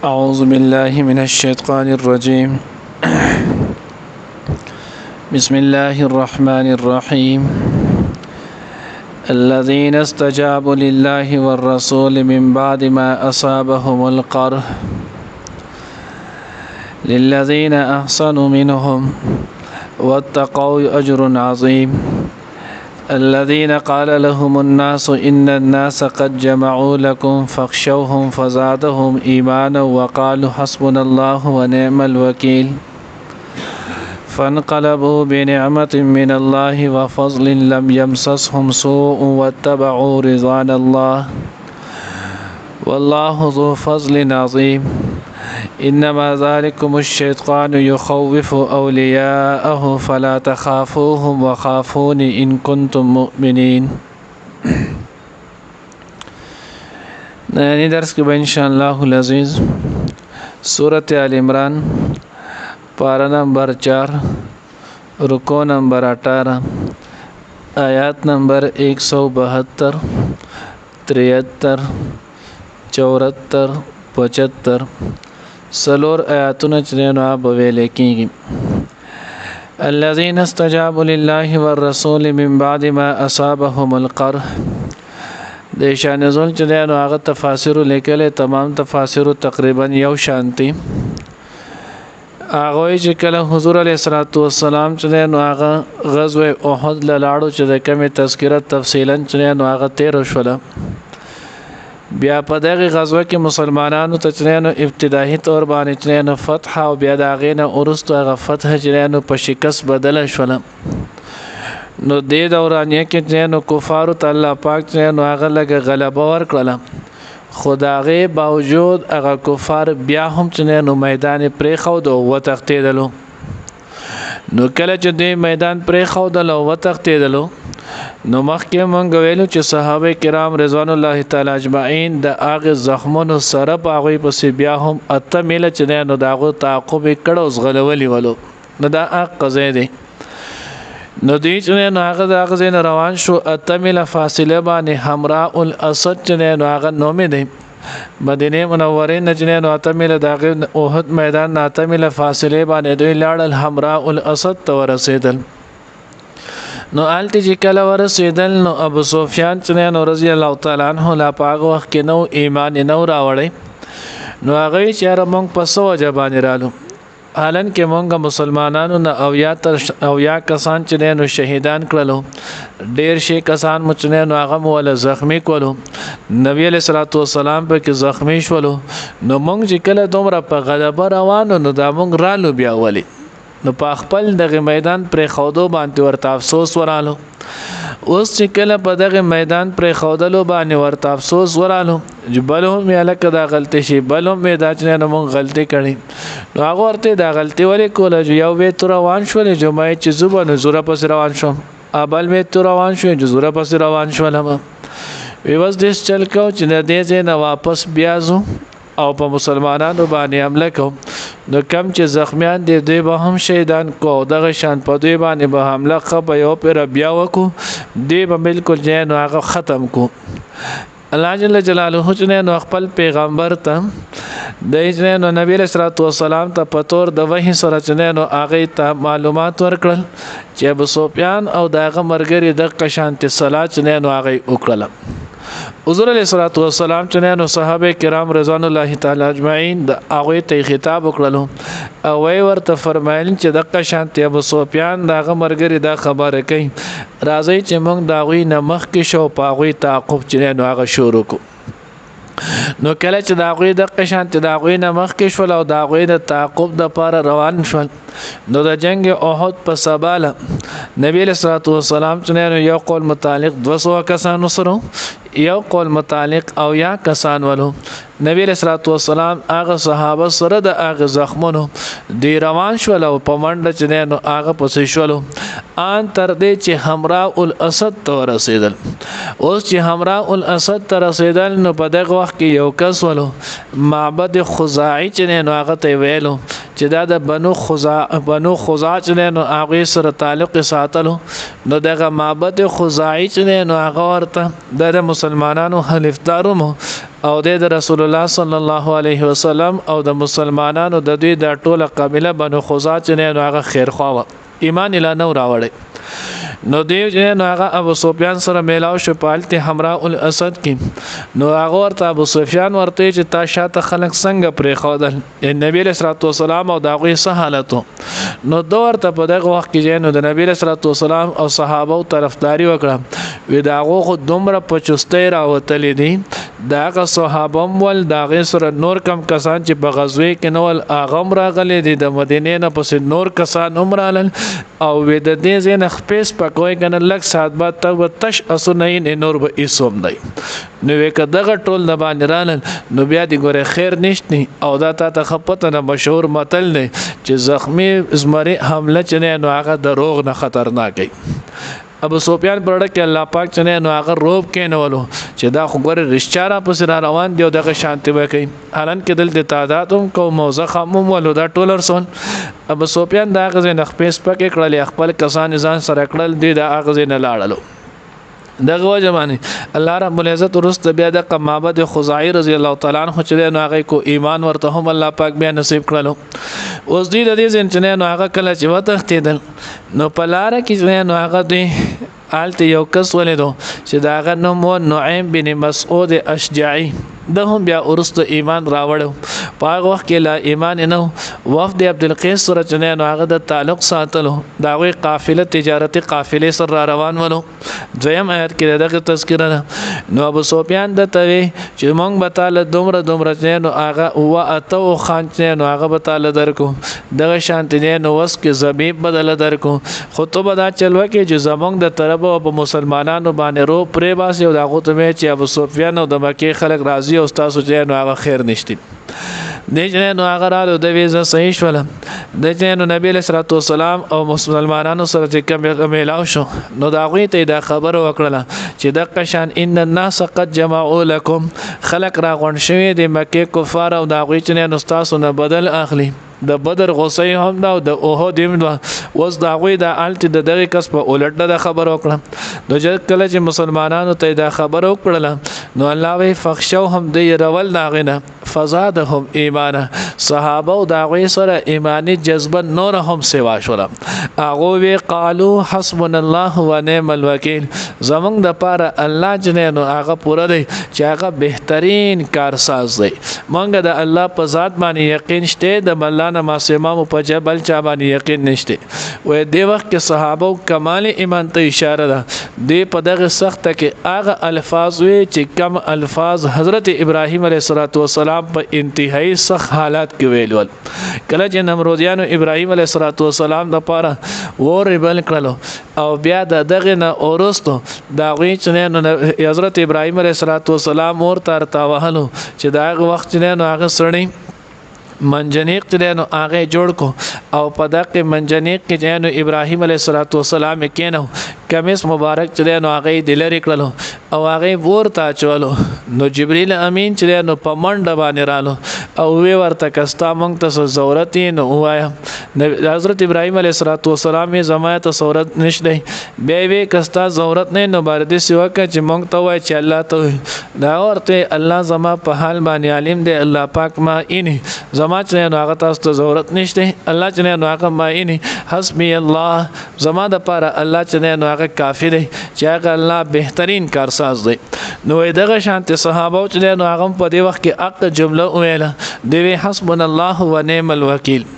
أعوذ بالله من الشيطان الرجيم بسم الله الرحمن الرحيم الذين استجابوا لله والرسول من بعد ما أصابهم القرح للذين أحسنوا منهم واتقوا أجر عظيم الذين قال لهم الناس إن الناس قد جمعوا لكم فاخشوهم فزادهم إيمانا وقالوا حسبنا الله ونعم الوكيل فانقلبوا بنعمة من الله وفضل لم يمسسهم سوء واتبعوا رضوان الله والله ذو فضل عظيم إنما ذلكم الشيطان يخوف أولياءه فلا تخافوهم وخافون إن كنتم مؤمنين. نانی درس کے انشاءاللہ العزیز سورة آل عمران پارہ نمبر 4 رکوع نمبر 18 آیات نمبر 172 73 74 75 سلور آیاتونه چې نو اب ویل کېږي. الذين استجابوا لله والرسول من بعد ما اصابهم القرح. د شان نزول چې نو هغه تفاسیر لیکل تمام تفاسیر تقریبا یو شانتي. هغه چې کله حضور علیه الصلاۃ والسلام چې نو هغه غزوه احد لاړو چې د کمی تذکرہ تفصیلا چې نو هغه 13 شوله. بیا په دغه غزوه کې مسلمانانو ته چنانو ابتدایي تور باندې چنانو فتح او بیا د غینه اورستو هغه فتح چنانو په شکست بدل شول. نو د دورانیه کې چنانو کفارو ته الله پاک چنانو هغه لګ غلبه ورکړه. خدای باوجود هغه کفار بیا هم چنانو میدان پرې خو دو وتختیدلو. نو کله چې د میدان پرې خو دلو وتختیدلو نو مخکې مونږ ویلو چې صحابه کرام رضوان الله تعالی اجمعین د هغه زخمونو سره په هغه پسې بیا هم اته میله چې نو داغه تعقب کړه اوس غلولي ولو نو دا حق قضیه دی. نو دی چې نو هغه دغه زین روان شو اته میله فاصله باندې حمراء الاسد چې نو هغه نوم دی مدینه منوره نه چې نو اته میله دغه احد میدان نه اته میله فاصله باندې دوی لاړل حمراء الاسد ته ورسېدل. نو آلتی چې کله ورسېدل نو ابو سفیان چې نو رضی الله تعالی عنہ لا پاغه وخت کې نو ایمان نو راوړی. نو هغه چې را مونږ په سو جبان رالو حالن کې مونږ مسلمانانو نه او یا کسان چې نو شهیدان کړلو ډیر شي کسان مچ نو هغه ول زخمی کولو. نبی علیہ الصلوۃ والسلام په کې زخمی شولو. نو مونږ چې کله دومره په غلبه روانو نو دا مونږ رالو بیا ولی نو په خپل دغه میدان پر خودو باندې ورته افسوس ورالو. اوس چې کله په دغه میدان پر خودلو باندې ورته افسوس ورالو جبلهم یلک دا غلطی شي بلهم دا چې نو مونږ غلطی کړي. نو هغه ورته دا غلطی ولې کوله یو وې تر روان شول جمعه چې زبانه زوره پس روان شوم ابل می تر روان شو چې زوره پس روان شولم. ویوس دیس چل کو چې د دې نه واپس بیازو او په مسلمانانو باندې حمله کوم. نو کم چې زخمیان دي دوی به هم شهیدان کو دغه شان په دوی باندې به حمله خو یو پر بیا وکړو دی به بالکل جن هغه ختم کو. الله جل جلاله چې نو خپل پیغمبر ته د نو نبی رسول الله والسلام ته پتور د وحی سره چې نو هغه ته معلومات ورکړل چې ابو سفیان او دغه مرګري د قشانت صلات چې نو هغه وکړل. حضور علیہ الصلوۃ والسلام چې نو صحابه کرام رضوان الله تعالی اجمعین د هغه ته خطاب وکړلو او وی ورته فرمایل چې د قشانت ابو سفیان دغه مرګري دا خبره کوي راځي چې موږ دا غوي نمخ کې شو په غوي تعقب چې نو هغه شروع کو. نو کله چې دا غوي د قشانت دا غوي نمخ کې شول او دا غوي د تعقب د پاره روان شول. نو د جنگ احد په سباله نبی صلی الله علیه وسلم چې یو قول متعلق 200 کسان سره یو قول متعلق او یا کسان ولو. نبی صلی الله علیه وسلم هغه صحابه سره د هغه زخمونو دی روان شول او په منډه چې نو هغه پسې شول ان تر دې چې حمراء الاسد ته رسیدل. اوس چې حمراء الاسد ته رسیدل نو په دغه وخت کې یو کس ولو معبد خزاعی چې نو هغه ته ویلو چې دا د بنو خزاع چې نو هغه سره تعلق ساتلو نو دغه معبد خزاعي چې نو هغه ورته د مسلمانانو حلفدارو او د رسول الله صلی الله علیه وسلم او د مسلمانانو د دوی د ټوله قبيله بنو خزاع چې نو هغه خیرخوا ایمان اله نو راوړي نو دیو چې نو هغه ابو سفیان سره میلاو شو پالته حمراء الاسد کې نو هغه ورته ابو سفیان ورته چې تا شاته خلک څنګه پرې خودل نبی رسول الله والسلام او دغه صحالتو نو دورته په دغه وخت کې نو د نبی رسول الله والسلام او صحابه طرفداري وکړه وی داغه خو دومره په چستۍ راوتلې دي داغه صحابه ول داغه سره نور کم کسان چې په غزوه کې نو اغم راغلي دي د مدینه نه پس نور کسان عمرال او وې د دې زین خپېس پکوي کنه لک سات بعد ته تش اسنین نور به ایسوم دی نو وک دغه ټول د باندې رانل نو بیا دی ګوره خیر نشتی او دا ته خپته نه مشهور متل نه چې زخمی زمری حمله چنه نو هغه دروغ نه خطرناک دی ابو سفیان پرړه کې الله پاک چنه نو هغه روب کې نولو چې دا خو ګوره رښتیا پس را روان دی او دغه شانتي وکي حالان کې دل د تعدادم کو موزه خمم ولو دا ټولر سون ابو سفیان دا غزه نخپیس پکې کړل خپل کسان ځان سره کړل دی دا غزه نه لاړلو دغه وجمانه الله رب العزت ورست بیا د معبد خزاعي رضی الله تعالی عنہ چې نو هغه کو ایمان ورته هم الله پاک بیا نصیب کړلو اوس دې د دې ځنه نو هغه کله چې وتښتیدل نو پلاره کې نو هغه دې آلته یو کس ولیدو چې داغه نوم نعیم بن مسعود اشجعي ده هم بیا ورست ایمان راوړو په هغه وخت کې لا ایمان نه وفد عبد القیس سره چې نو هغه د تعلق ساتلو دا وی قافله تجارتي قافله سره روان ولو دویم آیت کې دغه تذکرہ ده نو ابو سفیان د توی چې مونږ به تعالی دومره چې نو هغه او اتو خان چې نو هغه به تعالی درکو دغه شانت نه نو وس کې زبیب بدل درکو خطبه دا چلو کې چې زمونږ د طرف په مسلمانانو باندې رو پرې باسي او دغه ته چې ابو سفیان او د مکه خلک راضي او تاسو چې نو هغه خیر نشتی د چې نو هغه رالو د ویزه صحیح شول د چې نو نبی له صلوات والسلام او مسلمانانو سره چې کوم میلاو شو نو دا غوي ته دا خبر وکړه چې د قشان ان الناس قد جمعوا لكم خلق را غون شوی د مکه کفار او دا غوي چې نو تاسو نه بدل اخلي د بدر غصې هم دا د اوهد هم دا وز دا غوي د الټ د دغه کس په اولټ د خبر وکړه د جل کله چې مسلمانانو ته دا خبر وکړه نو الله وی فخشو هم دی رول داغنه فزادهم ایمانه صحابه او دا غوي سره ایمانی جذبه نور هم سیوا شول هغه وی قالو حسبنا الله ونعم الوکیل زمونږ د پاره الله جنې نو هغه پوره دی چې هغه بهترین کارساز دی مونږ د الله په ذات باندې یقین شته د الله ما سمام په جبل چا باندې یقین نشته وې د وخت کې صحابه کمال ایمان ته اشاره ده د په دغه سخت کې هغه الفاظ وی چې کم الفاظ حضرت ابراهیم علیه السلام په انتهایی سخت حالات کې ویلول کله چې نمرودیانو ابراهیم علیه السلام د پاره ور بل کړلو او بیا دغه نه اورستو دا غوي چې حضرت ابراهیم علیه السلام ورته تاوهلو چې دغه وخت نه هغه سړی منجنیق چې نو هغه جوړ کو او په دغه منجنیق کې چې نو ابراهیم علیه السلام کېنو کمیس مبارک چې نو هغه دلری کړلو او هغه ورته چولو نو جبرئیل امین چې نو په منډه باندې رالو او وی ورته کستا مونږ ته ضرورت نه وایا حضرت ابراهیم علیه السلام یې زمایت ضرورت نشته به وی کستا ضرورت نه نو باندې سیوا چې مونږ ته وای چې الله ته دا ورته الله زما په حال باندې عالم دی الله پاک ما اینه زما چې نو هغه تاسو ته ضرورت نشته الله چې نو هغه ما اینه حسبی الله زما د پاره الله چې نو هغه کافی دی چې هغه الله بهترین کارساز دی نو دغه شانت صحابه چې نو هغه په دې وخت کې اق جمله ویله دی حسبنا الله ونعم الوکیل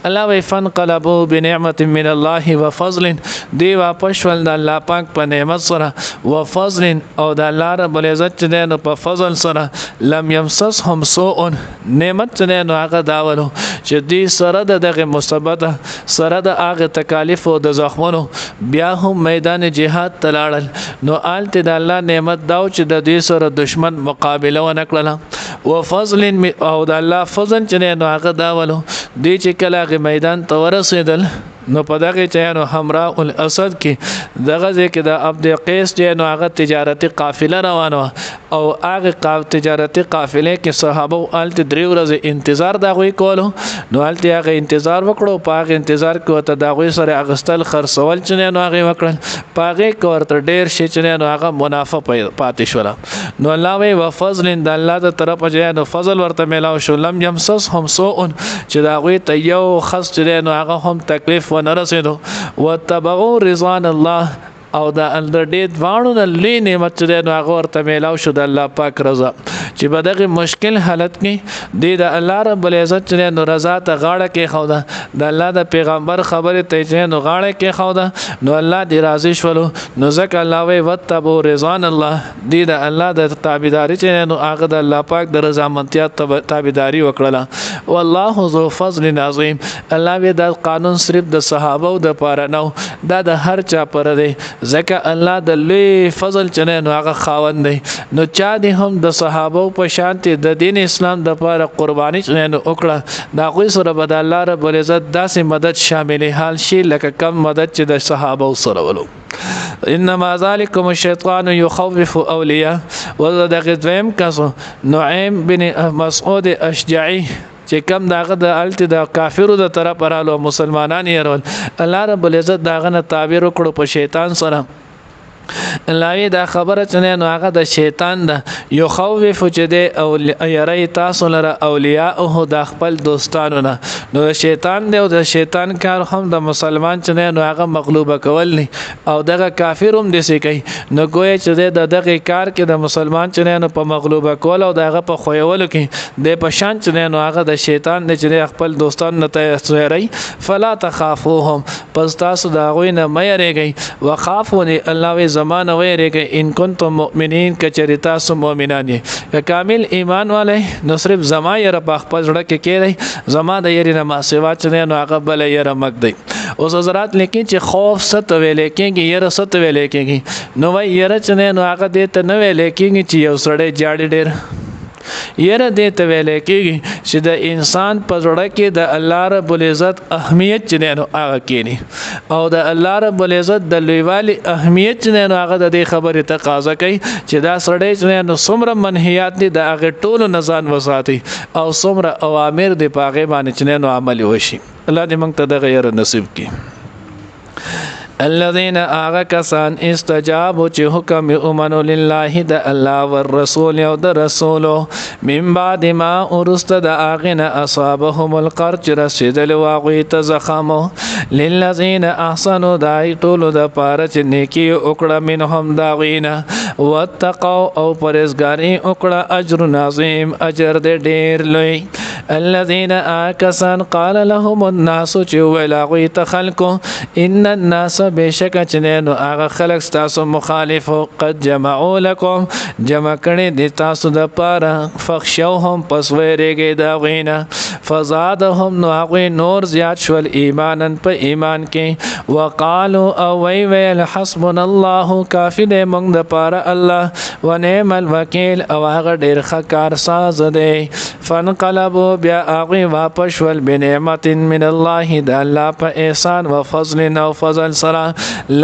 الله وی فنقلبوا بنعمت من الله وفضل دی واپس ول د الله پاک په نعمت سره وفضل او د الله رب العزت چې نو په فضل سره لم يمسسهم سوء نعمت چې نو هغه داولو چې دی سره دغه مثبته سره د هغه تکالیف او د زخمونو بیا هم میدان جهاد تلاړل نو آلته د الله نعمت داو چې د دې سره دشمن مقابله ونکړه وفضل او د الله فضل چې نو هغه داولو دی چې کله میدان ته ورسېدل نو په دغه چې نو حمراء الاسد کې دغه ځکه د عبد قیس چې نو هغه تجارتي قافله روانه او هغه تجارتي قافله کې صحابه آلت درې ورځې انتظار دا غوي کولو نو آلت هغه انتظار وکړو په هغه انتظار کې ته دا غوي سره اغستل خرڅول چې نو هغه وکړل په هغه کې ورته ډېر شي چې نو هغه منافع پاتې شول نو الله وی وفضل د الله د طرف چې نو فضل ورته ملاو شو لم يمسس هم سوء چې دا غوي ته یو خاص چې نو هغه هم تکلیف ونرسېدو وتبعوا رضوان الله او دا اندر دې دوانو د لې نعمت چې نو هغه ورته ملاو شو د الله پاک رضا چې په دغه مشکل حالت کې د الله رب العزت چې نو رضا ته غاړه کې خو دا د الله د پیغمبر خبره ته چې نو غاړه کې خو دا نو الله دې راضي شولو نو ځکه الله وی وتبو رضوان الله دې د الله د تابعداري چې نو هغه د الله پاک د رضا منتیا تابعداري وکړه والله ذو فضل عظیم الله وی دا قانون صرف د صحابه او د پاره نو دا د هر چا پر دی ځکه الله د لوی فضل چې نو هغه خاوند دی نو چا دې هم د صحابه په شانتي د دین اسلام د لپاره قرباني نو وکړه دا کوئی سره بد الله رب العزت داسې مدد شامل حال شي لکه کم مدد چې د صحابه سره ولو انما ذالکم الشیطان یخوف اولیاء وذا دویم کسو نعیم بن مسعود اشجعی چې کم داغه د الت د کافرو د طرف رالو مسلمانان یې رول الله رب العزت داغه نه تعبیر وکړو په شیطان سره الله دا خبره چې نو هغه د شیطان د یو خوف چې د او یری تاسو لره اولیاء او د خپل دوستانو نه نو شیطان دی او د شیطان کار هم د مسلمان چې نو هغه مغلوبه کول نه او دغه کافر هم دي سي کوي نو ګویا چې د دغه کار کې د مسلمان چې نو په مغلوبه کول او دغه په خویول کې د پشان چې نو هغه د شیطان نه چې خپل دوستان نه تیری فلا تخافوهم پس تاسو دا غوی نه مې ریږي وخافوني الله زمانه ویریږي ان کنتم مؤمنین کچری تاسو مؤمنان یې کامل ایمان والے نو صرف زما یې رب خپل ځړه کې کېږي زما د یری نه ما سیوا چې نو هغه بل یې رمک دی اوس حضرات لیکي چې خوف ست ویل کېږي یره ست ویل کېږي نو وای یره چې نو هغه دې ته نو ویل کېږي چې یو سړی جاړي ډېر یره دې ته ویل کېږي چې د انسان په زړه کې د الله رب العزت اهمیت چې نو هغه کېني او د الله رب العزت د لویوالي اهمیت چې نو هغه د دې خبرې تقاضا کوي چې دا سړی چې نو څومره منهیات دي د هغه ټولو نزان وساتي او څومره اوامر دي په هغه باندې چې نو عمل وشي الله دې موږ ته د غیر نصیب کړي الذين اغكسان استجابوا چې حکم امنوا لله د الله والرسول او د رسول من بعد ما ارست د اغنا اصابهم القرج رسدل واغی تزخم للذين احسنوا دای ټول د پاره چې نیکی وکړه منهم داغینا واتقوا او پرهیزګاری وکړه اجر عظیم اجر دې ډیر لوی الذين اكسن قال لهم الناس چې ویلاغی تخلقوا ان الناس بشک چې نو هغه خلق تاسو مخالف قد جمعوا لكم جمع کړي دي تاسو د پاره فخشوهم پس ویریږي دا غینا فزادهم نو هغه نور زیات شول ایمانن په ایمان کې وقالوا او ویل حسبنا الله کافی دې موږ د پاره الله ونعم الوکیل او هغه ډیر ښه کار ساز دی فانقلبوا بیا هغه واپس ول بنعمت من الله د الله په احسان او فضل او فضل سره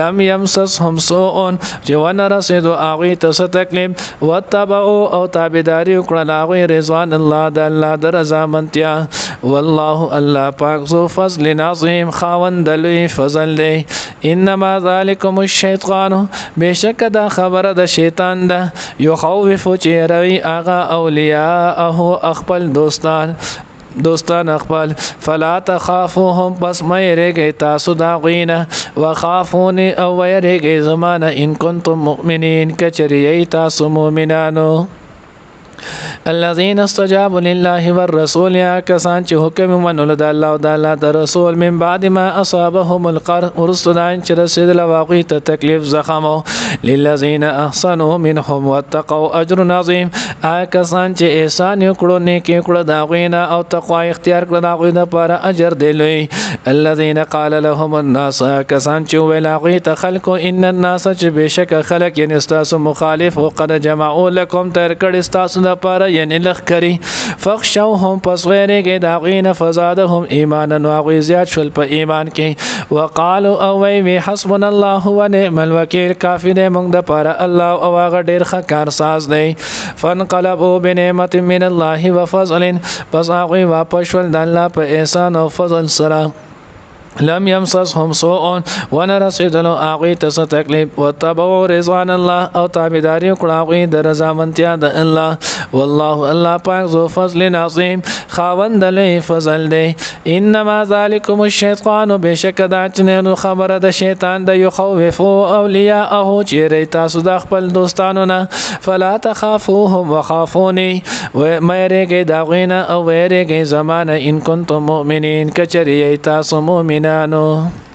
لم يمسسهم سوء چې ونه رسیدو هغه ته تکلیف وتبعوا او تابعداري وکړه هغه رضوان الله د الله د رضا منتیا والله الله پاک ذو فضل عظیم خاوند لوی فضل دی انما ذالکم الشیطان بشک دا خبره د شیطان ده یو خوف چې روي هغه اولیاء خپل دوستان خپل فلا تخافوهم پس مې رګي تاسو دا غینه وخافوني او يرګي زمانه ان کنتم مؤمنین کچری تاسو مؤمنانو الذين استجابوا لله والرسول يا كسان چې حکم منل د الله او د الله د رسول من بعد ما اصابهم القرح ورسدان چې رسید لواقي ته تکلیف زخم للذين احسنوا منهم واتقوا اجر عظيم کسان چې احسان وکړو نیکی وکړو دا غوینه او تقوا اختیار کړو دا غوینه پر اجر دی لوی الذين قال لهم الناس کسان چې ویل غوی ته خلق ان الناس چې بشک خلق یې نستاسو مخالف وقد جمعوا لكم تر کړه استاسو د پر یعنی لخکری فخشوهم پس ویریږي د هغوی نه فزادهم ایمانا نو هغوی زیات شول په ایمان کې وقالو او وی حسبنا الله ونعم الوکیل کافی دی موږ دپاره الله او هغه ډېر ښه کارساز دی فانقلبوا بنعمت من الله وفضل پس هغوی واپس شول د الله په احسان او فضل سره لم يمسسهم سوء ونرسدلو هغوی ته څه تکلیف وتبعوا رضوان الله او تابعداري وکړه هغوی د رضامندتیا د الله والله الله پاک ذو فضل عظیم خاوند لوی فضل دی انما ذلکم الشیطان بشک دا چې خبره د شیطان د یخوفو اولیاءه چې تاسو د خپل دوستانو نه فلا تخافوهم وخافوني ومریږئ د هغوی نه او ویریږئ زما نه ان کنتم مؤمنین که چېرې تاسو مؤمنان no